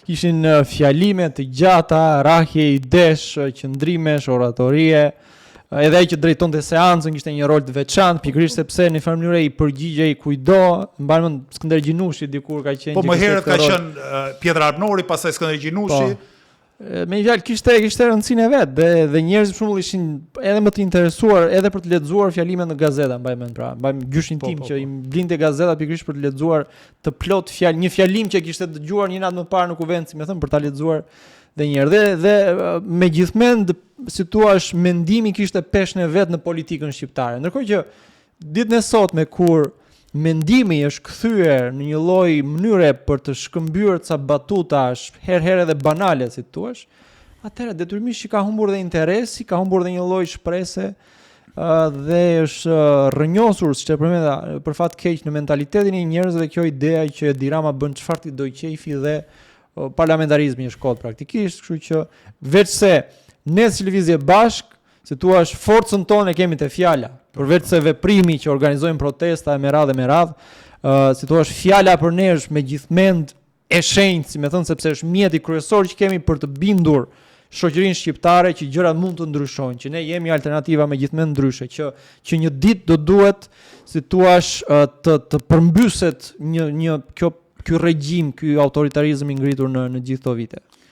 Kishin fjalime të gjata, rrahje idesh, qëndrimesh, oratorie. Edhe ai që drejtonte seancën kishte një rol të veçantë, pikërisht sepse në një mënyrë i përgjigjej kujdo, mban mend Skënder Gjinushi dikur ka qenë. Po më herët ka qenë Pjetër Arnori, pastaj Skënder Gjinushi. Me një fjalë kishte rëndësinë e vet dhe njerëzit për shembull ishin edhe më të interesuar edhe për të lexuar fjalimet në gazeta, mbaj mend pra, mbaj gjyshin tim që i blinte gazeta pikërisht për të lexuar të plot fjalë, një fjalim që kishte dëgjuar një natë më parë në kuvent, si më thën, për ta lexuar dhe një herë dhe megjithmend si thua mendimi kishte peshën e vet në politikën shqiptare. Ndërkohë që ditën e sotme kur mendimi është kthyer në një lloj mënyre për të shkëmbyer ca batuta herë edhe banale, si thua, atëherë detyrimisht që ka humbur dhe interesi, ka humbur dhe një lloj shprese dhe është rrënjosur, siç e përmenda, për fat keq në mentalitetin e njerëzve kjo ideja që Edi Rama bën çfarë ti do qefi dhe parlamentarizmi është kod praktikisht, kështu që veç se ne si lëvizje bashk, si thua, forcën tonë e kemi te fjala, përveç se veprimi që organizojmë protesta me radhë, si thua, fjala për ne është megjithmend e shenjtë, si më thën, sepse është mjeti kryesor që kemi për të bindur shoqërinë shqiptare që gjërat mund të ndryshojnë, që ne jemi alternativa megjithmend ndryshe, që një ditë do duhet, si thua, të përmbyset ky regjim, ky autoritarizëm i ngritur në gjithë këto vite.